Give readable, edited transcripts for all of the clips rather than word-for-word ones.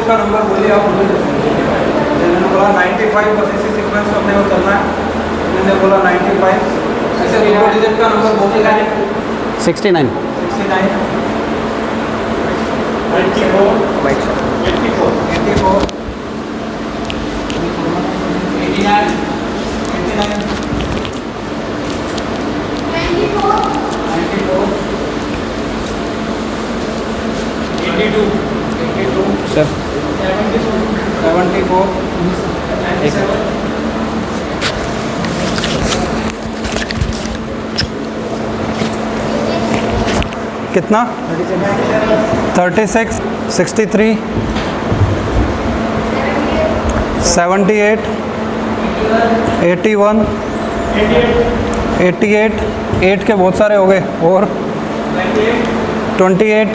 Digit का number बोलिए आप बोले। मैंने बोला 95, बस इसी सीक्वेंस में अपने को चलना है। मैंने बोला 95, ऐसे 2 डिजिट का नंबर बोलेगा। 69 69 84 84 89 सर 74 कितना 36 63 78 81 88 8 के बहुत सारे हो गए। और 28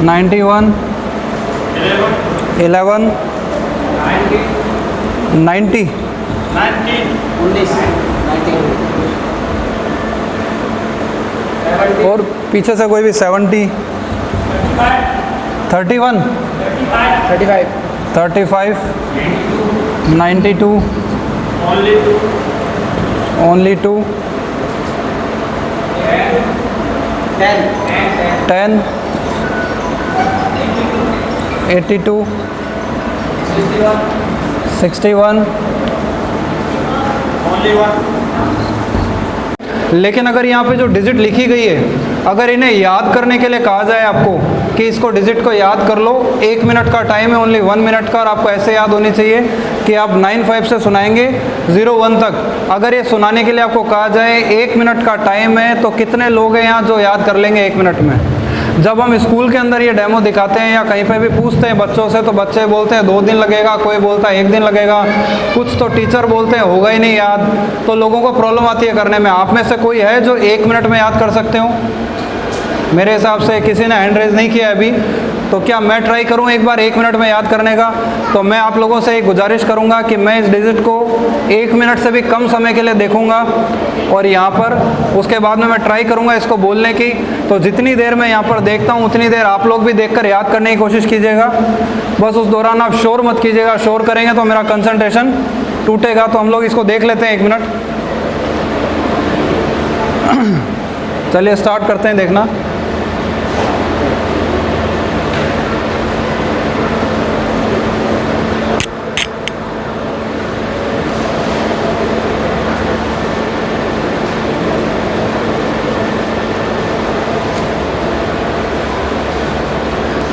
91 11 90 और पीछे से कोई भी 70 31 35 92 only 2 10 82 61 लेकिन अगर यहाँ पे जो डिजिट लिखी गई है, अगर इन्हें याद करने के लिए कहा जाए आपको कि इसको डिजिट को याद कर लो, 1 मिनट का टाइम है, ओनली 1 मिनट का, और आपको ऐसे याद होनी चाहिए कि आप 95 से सुनाएंगे 01 तक। अगर ये सुनाने के लिए आपको कहा जाए 1 मिनट का टाइम है, तो कितने लोग हैं यहाँ जो याद कर लेंगे 1 मिनट में? जब हम स्कूल के अंदर ये डेमो दिखाते हैं या कहीं पे भी पूछते हैं बच्चों से, तो बच्चे बोलते हैं 2 दिन लगेगा, कोई बोलता है 1 दिन लगेगा, कुछ तो टीचर बोलते हैं होगा ही नहीं याद। तो लोगों को प्रॉब्लम आती है करने में। आप में से कोई है जो 1 मिनट में याद कर सकते हो? मेरे हिसाब से किसी ने हैंड रेज नहीं किया अभी। तो क्या मैं ट्राई करूं एक बार 1 मिनट में याद करने का? तो मैं आप लोगों से एक गुजारिश करूंगा कि मैं इस डिजिट को 1 मिनट से भी कम समय के लिए देखूंगा, और यहाँ पर उसके बाद में मैं ट्राई करूंगा इसको बोलने की। तो जितनी देर मैं यहाँ पर देखता हूँ उतनी देर आप लोग भी देखकर याद करने की कोशिश कीजिएगा। बस उस दौरान आप शोर मत कीजिएगा, शोर करेंगे तो मेरा कंसंट्रेशन टूटेगा। तो हम लोग इसको देख लेते हैं 1 मिनट। चलिए स्टार्ट करते हैं देखना।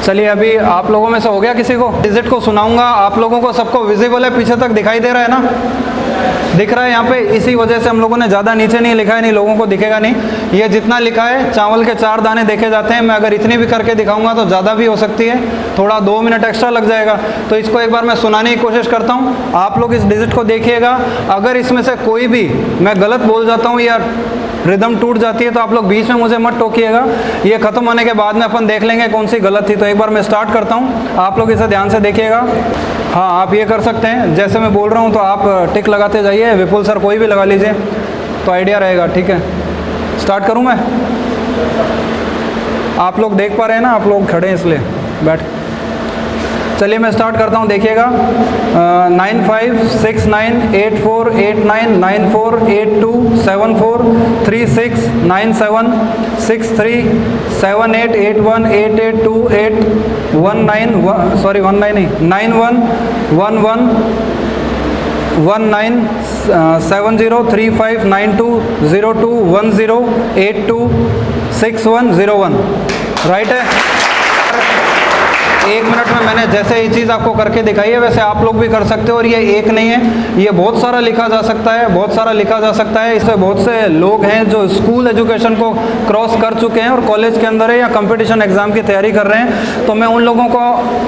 चलिए अभी आप लोगों में से हो गया किसी को? डिजिट को सुनाऊंगा, आप लोगों को सबको विजिबल है, पीछे तक दिखाई दे रहा है ना? दिख रहा है यहाँ पे? इसी वजह से हम लोगों ने ज़्यादा नीचे नहीं लिखा है, नहीं लोगों को दिखेगा नहीं। ये जितना लिखा है चावल के 4 दाने देखे जाते हैं। मैं अगर इतनी भी करके दिखाऊंगा तो ज़्यादा भी हो सकती है, थोड़ा 2 मिनट एक्स्ट्रा लग जाएगा। तो इसको एक बार मैं सुनाने की कोशिश करता हूँ, आप लोग इस डिजिट को देखिएगा। अगर इसमें से कोई भी मैं गलत बोल जाता हूँ या रिदम टूट जाती है तो आप लोग बीच में मुझे मत टोकिएगा। ये खत्म होने के बाद में अपन देख लेंगे कौन सी गलत थी। तो एक बार मैं स्टार्ट करता हूँ, आप लोग इसे ध्यान से देखिएगा। हाँ, आप ये कर सकते हैं, जैसे मैं बोल रहा हूँ तो आप टिक लगाते जाइए। विपुल सर कोई भी लगा लीजिए तो आइडिया रहेगा। ठीक है, स्टार्ट करूँ मैं? आप लोग देख पा रहे हैं ना? आप लोग खड़े हैं इसलिए बैठ। चलिए मैं स्टार्ट करता हूँ, देखिएगा। 95698489920211911191 राइट है। 1 मिनट में मैंने जैसे ये चीज़ आपको करके दिखाई है वैसे आप लोग भी कर सकते हो। और ये एक नहीं है, ये बहुत सारा लिखा जा सकता है, बहुत सारा लिखा जा सकता है। इससे बहुत से लोग हैं जो स्कूल एजुकेशन को क्रॉस कर चुके हैं और कॉलेज के अंदर है या कंपटीशन एग्जाम की तैयारी कर रहे हैं। तो मैं उन लोगों को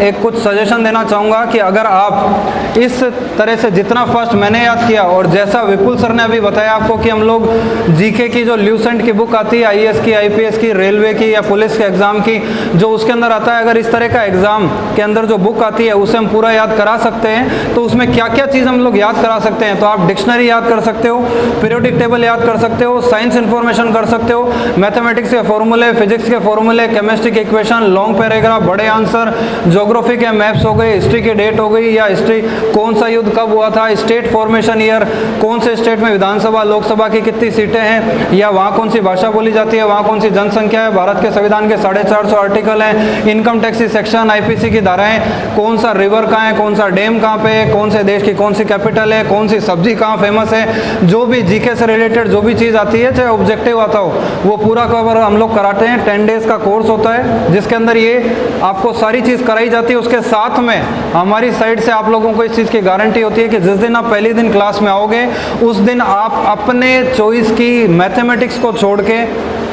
एक कुछ सजेशन देना चाहूँगा कि अगर आप इस तरह से जितना फास्ट मैंने याद किया और जैसा विपुल सर ने अभी बताया आपको कि हम लोग जीके की जो ल्यूसेंट की बुक आती है, IAS की, IPS की, रेलवे की या पुलिस के एग्ज़ाम की, जो उसके अंदर आता है, अगर इस तरह का एग्ज़ाम के अंदर जो बुक आती है उसे हम पूरा याद करा सकते हैं। तो उसमें क्या क्या चीज़ हम लोग याद करा सकते हैं, तो आप डिक्शनरी याद कर सकते हो, पीरियोडिक टेबल याद कर सकते हो, साइंस इन्फॉर्मेशन कर सकते हो, मैथमेटिक्स के फॉर्मूले, फिजिक्स के फॉर्मूले, केमिस्ट्री के इक्वेशन, लॉन्ग पैराग्राफ, बड़े आंसर, ज्योग्राफी के मैप्स हो गए, हिस्ट्री की डेट हो गई, या हिस्ट्री कौन सा युद्ध कब हुआ था, स्टेट फॉर्मेशन ईयर, कौन से स्टेट में विधानसभा लोकसभा की कितनी सीटें हैं, या वहाँ कौन सी भाषा बोली जाती है, वहाँ कौन सी जनसंख्या है, भारत के संविधान के 450 आर्टिकल हैं, इनकम टैक्स सेक्शन, आईपीसी की धाराएं, कौन सा रिवर कहाँ है, कौन सा डैम कहाँ पे है, कौन से देश की कौन सी कैपिटल है, कौन सी सब्जी कहाँ फेमस है, जो भी जीके से रिलेटेड जो भी चीज़ आती है, चाहे ऑब्जेक्टिव आता हो, वो पूरा कवर हम लोग कराते हैं। 10 डेज का कोर्स होता है जिसके अंदर ये आपको सारी चीज़ कराई जाती है। उसके साथ में हमारी साइड से आप लोगों को इस चीज़ की गारंटी होती है कि जिस दिन आप पहले दिन क्लास में आओगे उस दिन आप अपने चॉइस की मैथमेटिक्स को छोड़ के,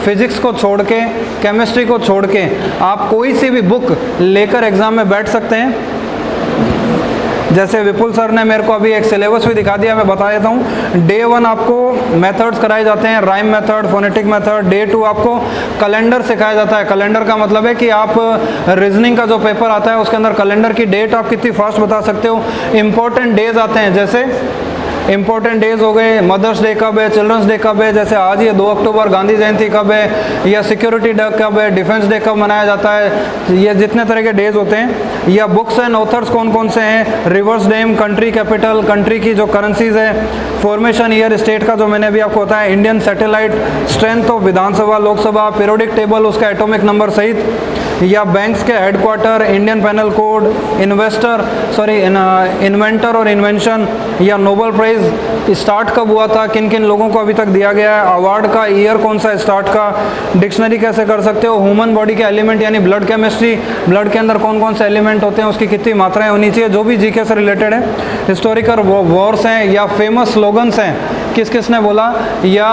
फिजिक्स को छोड़ के, केमिस्ट्री को छोड़ के आप कोई सी भी बुक लेकर एग्ज़ाम में बैठ सकते हैं। जैसे विपुल सर ने मेरे को अभी एक सिलेबस भी दिखा दिया, मैं बता देता हूँ। डे 1 आपको मेथड्स कराए जाते हैं, rhyme method, phonetic method. Day 2 आपको कैलेंडर सिखाया जाता है। कैलेंडर का मतलब है कि आप रीजनिंग का जो पेपर आता है उसके अंदर कैलेंडर की डेट आप कितनी फास्ट बता सकते हो। इंपॉर्टेंट डेज आते हैं, जैसे इंपॉर्टेंट डेज हो गए, मदर्स डे कब है, चिल्ड्रंस डे कब है, जैसे आज ये 2 अक्टूबर गांधी जयंती कब है, या सिक्योरिटी डे कब है, डिफेंस डे कब मनाया जाता है, ये जितने तरह के डेज होते हैं। या बुक्स एंड ऑथर्स कौन कौन से हैं, rivers dam, country capital, country की जो करेंसीज है, फॉर्मेशन ईयर स्टेट का जो मैंने अभी आपको बताया, Indian satellite, strength of Vidhan Sabha Lok Sabha, periodic table उसका एटॉमिक नंबर सहित, या बैंक्स के headquarter, Indian panel code, inventor और इन्वेंशन, या नोबेल प्राइज स्टार्ट कब हुआ था, किन किन लोगों को अभी तक दिया गया है, अवार्ड का ईयर कौन सा स्टार्ट का, डिक्शनरी कैसे कर सकते हो, ह्यूमन बॉडी के एलिमेंट यानी ब्लड केमिस्ट्री, ब्लड के अंदर कौन कौन से एलिमेंट होते हैं, उसकी कितनी मात्राएं होनी चाहिए, जो भी जीके से रिलेटेड है। हिस्टोरिकल वॉर्स हैं या फेमस स्लोगन्स हैं, किस किस ने बोला, या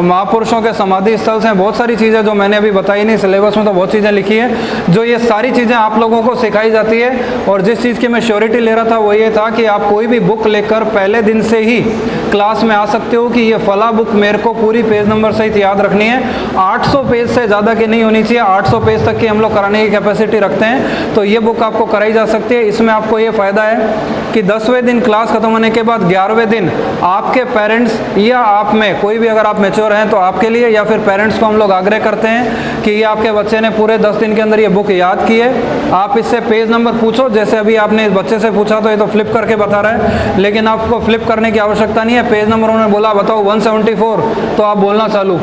महापुरुषों के समाधि स्थल हैं। बहुत सारी चीज़ें जो मैंने अभी बताई नहीं, सिलेबस में तो बहुत चीज़ें लिखी है, जो ये सारी चीज़ें आप लोगों को सिखाई जाती है। और जिस चीज़ की मैं श्योरिटी ले रहा था वो ये था कि आप कोई भी बुक लेकर पहले दिन से ही क्लास में आ सकते हो कि ये फला बुक मेरे को पूरी पेज नंबर सहित याद रखनी है। 800 पेज से ज़्यादा की नहीं होनी चाहिए, 800 पेज तक की हम लोग कराने की कैपेसिटी रखते हैं, तो ये बुक आपको कराई जा सकती है। इसमें आपको ये फ़ायदा है कि 10वें दिन क्लास ख़त्म होने के बाद 11वें दिन आपके पेरेंट्स या आप में कोई भी, अगर आप मैच्योर हैं तो आपके लिए, या फिर पेरेंट्स को हम लोग आग्रह करते हैं कि ये आपके बच्चे ने पूरे 10 दिन के अंदर ये बुक याद की है। आप इससे पेज नंबर पूछो, जैसे अभी आपने इस बच्चे से पूछा तो ये तो फ्लिप करके बता रहा है, लेकिन आपको फ्लिप करने की आवश्यकता नहीं है। पेज नंबर उन्होंने बोला बताओ 174, तो आप बोलना चालू,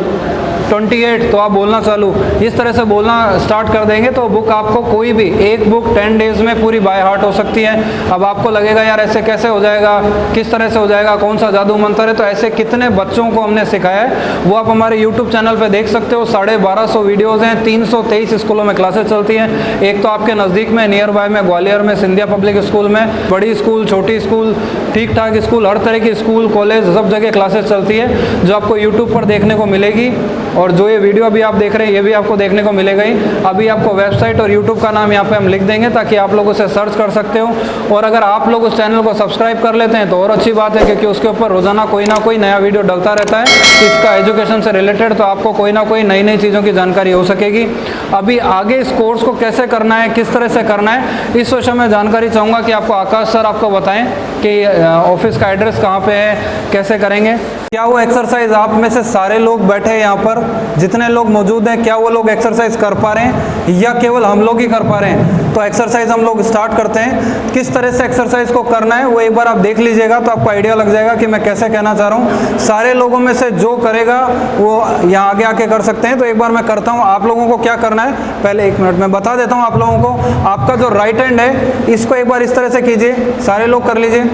28 तो आप बोलना चालू, इस तरह से बोलना स्टार्ट कर देंगे तो बुक आपको कोई भी एक बुक 10 डेज में पूरी बाय हार्ट हो सकती है। अब आपको लगेगा यार ऐसे कैसे हो जाएगा, किस तरह से हो जाएगा, कौन सा जादू मंत्र है, तो ऐसे कितने बच्चों को हमने सिखाया है वो आप हमारे यूट्यूब चैनल पर देख सकते हो। 1250 वीडियोज़ हैं, 323 स्कूलों में क्लासेस चलती हैं। एक तो आपके नज़दीक में नियर बाय में ग्वालियर में सिंधिया पब्लिक स्कूल में, बड़ी स्कूल, छोटी स्कूल, ठीक ठाक स्कूल, हर तरह की स्कूल, कॉलेज, सब जगह क्लासेस चलती है जो आपको यूट्यूब पर देखने को मिलेगी। और जो ये वीडियो अभी आप देख रहे हैं ये भी आपको देखने को मिलेगा ही। अभी आपको वेबसाइट और यूट्यूब का नाम यहाँ पे हम लिख देंगे ताकि आप लोग उसे सर्च कर सकते हो। और अगर आप लोग उस चैनल को सब्सक्राइब कर लेते हैं तो और अच्छी बात है, क्योंकि उसके ऊपर रोजाना कोई ना कोई नया वीडियो डलता रहता है इसका एजुकेशन से रिलेटेड, तो आपको कोई ना कोई नई नई चीज़ों की जानकारी हो सकेगी। अभी आगे इस कोर्स को कैसे करना है, किस तरह से करना है, इस विषय में जानकारी चाहूँगा कि आपको आकाश सर आपको बताएं कि ऑफिस का एड्रेस कहाँ पे है, कैसे करेंगे। क्या वो एक्सरसाइज आप में से सारे लोग बैठे हैं यहाँ पर, जितने लोग मौजूद हैं, क्या वो लोग एक्सरसाइज कर पा रहे हैं या केवल हम लोग ही कर पा रहे हैं? तो एक्सरसाइज हम लोग स्टार्ट करते हैं। किस तरह से एक्सरसाइज को करना है वो एक बार आप देख लीजिएगा तो आपको आइडिया लग जाएगा कि मैं कैसे कहना चाह रहा हूँ। सारे लोगों में से जो करेगा वो यहाँ आगे आके कर सकते हैं। तो एक बार मैं करता हूँ, आप लोगों को क्या करना है पहले 1 मिनट में बता देता हूँ आप लोगों को। आपका जो राइट हैंड है इसको एक बार इस तरह से कीजिए, सारे लोग कर लीजिए,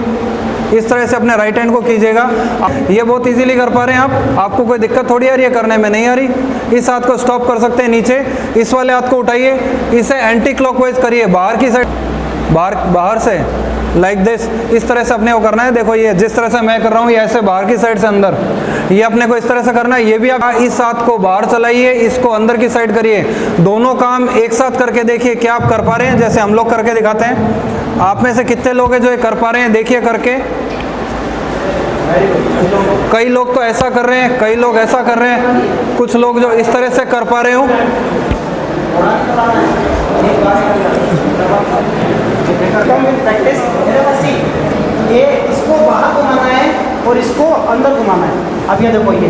इस तरह से अपने राइट हैंड को कीजिएगा। ये बहुत इजीली कर पा रहे हैं आप, आपको कोई दिक्कत थोड़ी आ रही है करने में, नहीं आ रही। इस हाथ को स्टॉप कर सकते हैं नीचे, इस वाले हाथ को उठाइए, इसे एंटी क्लॉकवाइज करिए, बाहर की साइड, बाहर से लाइक दिस, इस तरह से अपने को करना है। देखो ये जिस तरह से मैं कर रहा हूँ ये ऐसे बाहर की साइड से अंदर, ये अपने को इस तरह से करना है। ये भी आप इस हाथ को बाहर चलाइए, इसको अंदर की साइड करिए। दोनों काम एक साथ करके देखिए क्या आप कर पा रहे हैं, जैसे हम लोग करके दिखाते हैं। आप में से कितने लोग हैं जो ये कर पा रहे हैं, देखिए करके। कई लोग तो ऐसा कर रहे हैं, कई लोग ऐसा कर रहे हैं, कुछ लोग जो इस तरह से कर पा रहे हो। करता हूँ प्रैक्टिस। सी ये इसको बाहर घुमाना है और इसको अंदर घुमाना है। अब ये देखो ये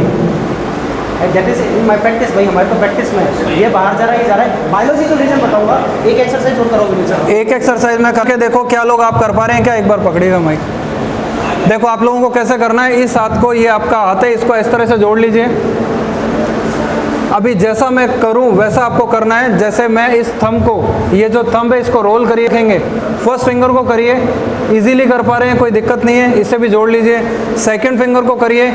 दैट इज माई प्रैक्टिस भाई, हमारे तो प्रैक्टिस में है। ये बाहर जा रहा है, ये जा रहा है। बायोलॉजिकल रीजन बताऊंगा। एक एक्सरसाइज और करोगे नीचे। एक एक्सरसाइज में करके देखो क्या लोग आप कर पा रहे हैं क्या? एक बार पकड़िएगा माइक। देखो आप लोगों को कैसे करना है, इस हाथ को, ये आपका हाथ है, इसको इस तरह से जोड़ लीजिए। अभी जैसा मैं करूं वैसा आपको करना है। जैसे मैं इस थंब को, ये जो थंब है इसको रोल करिए, रखेंगे। फर्स्ट फिंगर को करिए, इजीली कर पा रहे हैं, कोई दिक्कत नहीं है, इससे भी जोड़ लीजिए। सेकंड फिंगर को करिए,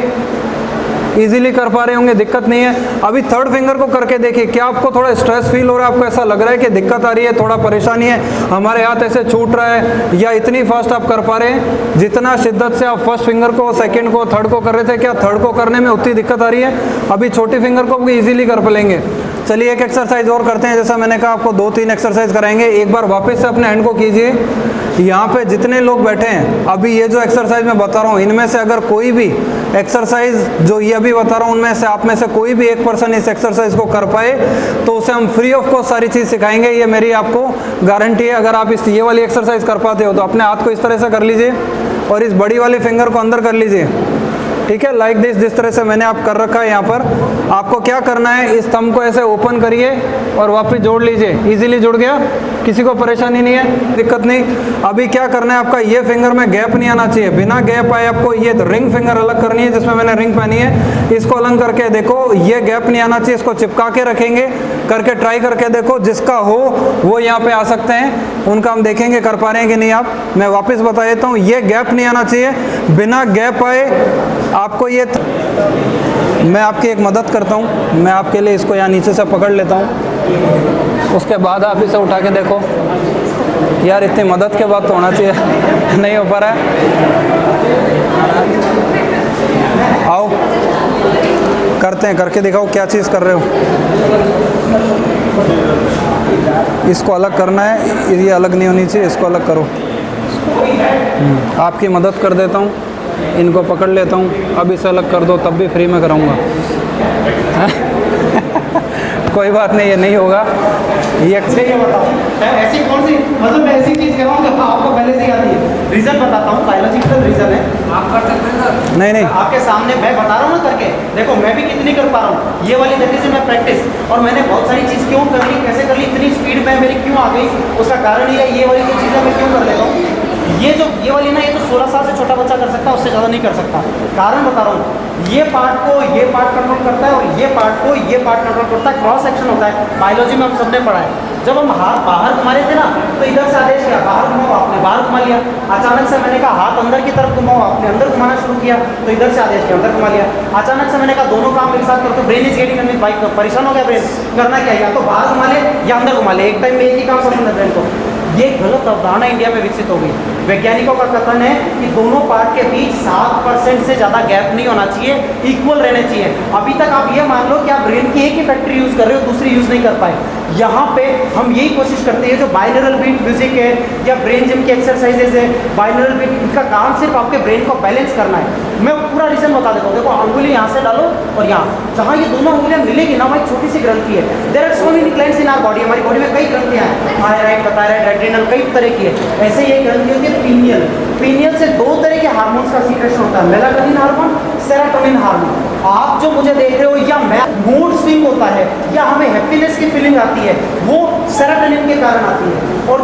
इजीली कर पा रहे होंगे, दिक्कत नहीं है। अभी थर्ड फिंगर को करके देखिए, क्या आपको थोड़ा स्ट्रेस फील हो रहा है? आपको ऐसा लग रहा है कि दिक्कत आ रही है, थोड़ा परेशानी है, हमारे हाथ ऐसे छूट रहा है, या इतनी फास्ट आप कर पा रहे हैं जितना शिद्दत से आप फर्स्ट फिंगर को, सेकंड को, थर्ड को कर रहे थे, क्या थर्ड को करने में उतनी दिक्कत आ रही है? अभी छोटी फिंगर को भी इजीली कर लेंगे। चलिए एक एक्सरसाइज और करते हैं। जैसा मैंने कहा आपको 2-3 एक्सरसाइज कराएंगे। एक बार वापस से अपने हैंड को कीजिए। यहाँ पे जितने लोग बैठे हैं, अभी ये जो एक्सरसाइज मैं बता रहा हूँ, इनमें से अगर कोई भी एक्सरसाइज जो ये अभी बता रहा हूँ उनमें से आप में से कोई भी एक पर्सन इस एक्सरसाइज को कर पाए तो उसे हम फ्री ऑफ कॉस्ट सारी चीज़ सिखाएंगे। ये मेरी आपको गारंटी है। अगर आप ये वाली एक्सरसाइज कर पाते हो तो अपने हाथ को इस तरह से कर लीजिए और इस बड़ी वाली फिंगर को अंदर कर लीजिए, ठीक है, लाइक दिस, जिस तरह से मैंने आप कर रखा है। यहाँ पर आपको क्या करना है, इस थंब को ऐसे ओपन करिए और वापस जोड़ लीजिए। इजीली जुड़ गया, किसी को परेशानी नहीं है, दिक्कत नहीं। अभी क्या करना है, आपका ये फिंगर में गैप नहीं आना चाहिए। बिना गैप आए आपको ये रिंग फिंगर अलग करनी है, जिसमें मैंने रिंग पहनी है, इसको अलग करके देखो, ये गैप नहीं आना चाहिए। इसको चिपका के रखेंगे, करके ट्राई करके देखो। जिसका हो वो यहाँ पे आ सकते हैं, उनका हम देखेंगे कर पा रहे हैं कि नहीं आप। मैं वापस बता देता हूँ, ये गैप नहीं आना चाहिए। बिना गैप आए आपको ये मैं आपकी एक मदद करता हूँ, मैं आपके लिए इसको यहाँ नीचे से पकड़ लेता हूँ, उसके बाद आप इसे उठा के देखो। यार इतनी मदद के बाद तो होना चाहिए, नहीं हो पा रहा है। आओ करते हैं, करके दिखाओ क्या चीज़ कर रहे हो। इसको अलग करना है, ये अलग नहीं होनी चाहिए, इसको अलग करो। आपकी मदद कर देता हूँ, इनको पकड़ लेता हूँ। अब इसे अलग कर दो, तब भी फ्री में कराऊंगा। कोई बात नहीं, ये नहीं होगा। ये बताओ ऐसी कौन सी, मतलब मैं ऐसी चीज़ कराऊँ जो आपको पहले से आती है। रीज़न बताता हूँ, बायोलॉजिकल रीज़न है। आप कर सकते हैं सर? नहीं, आपके सामने मैं बता रहा हूँ ना करके देखो, मैं भी कितनी कर पा रहा हूँ। ये वाली तरीके से मैं प्रैक्टिस, और मैंने बहुत सारी चीज़ क्यों कर ली, कैसे कर ली, इतनी स्पीड में मेरी क्यों आ गई, उसका कारण ये वाली जो चीज़ें मैं क्यों कर लेता हूँ। ये वाली ना, ये तो 16 साल से छोटा बच्चा कर सकता है, उससे ज़्यादा नहीं कर सकता। कारण बता रहा हूँ, ये पार्ट को ये पार्ट कंट्रोल करता है और ये पार्ट को ये पार्ट कंट्रोल करता है। क्रॉस सेक्शन होता है, बायोलॉजी में हम सबने पढ़ा है। जब हम हाथ बाहर घुमा रहे थे ना, तो इधर से आदेश किया बाहर घुमाओ, आपने बाहर घुमा लिया। अचानक से मैंने कहा हाथ अंदर की तरफ घुमाओ, आपने अंदर घुमाना शुरू किया, तो इधर से आदेश किया अंदर घुमा लिया। अचानक से मैंने कहा दोनों काम एक साथ करते, brain is getting confused, bike परेशान हो गया ब्रेन, करना क्या, या तो बाहर घुमा ले या अंदर घुमा ले, एक टाइम में एक ही काम पसंद है ब्रेन को। ये गलत अवधारणा इंडिया में विकसित हो गई। वैज्ञानिकों का कथन है कि दोनों पार्ट के बीच 7% से ज़्यादा गैप नहीं होना चाहिए, इक्वल रहने चाहिए। अभी तक आप ये मान लो कि आप ब्रेन की एक ही फैक्ट्री यूज़ कर रहे हो, दूसरी यूज़ नहीं कर पाए। यहाँ पे हम यही कोशिश करते हैं, जो बाइनरल बीट म्यूजिक है या ब्रेन जिम की एक्सरसाइजेज है, बाइनरल बीट, इनका काम सिर्फ आपके ब्रेन को बैलेंस करना है। मैं पूरा रीजन बता देता हूँ। देखो अंगुली यहाँ से डालो और यहाँ, जहाँ ये दोनों अंगुलियाँ मिलेगी ना, वहाँ एक छोटी सी ग्रंथि है। There are so many glands in our body, हमारी बॉडी में कई ग्रंथियाँ हैं, थायराइड, थायराइड, एड्रिनल, कई तरह की है। ऐसे ये ग्रंथि होती है पीनियल। पीनियल से 2 तरह के हार्मोन्स का सीक्रेशन होता है, मेलाटोनिन हार्मोन, सेरोटोनिन हार्मोन। आप जो मुझे देख रहे हो, या मूड स्विंग होता है या हमें हैप्पीनेस की फीलिंग आती है, वो सेरोटोनिन के कारण आती है। और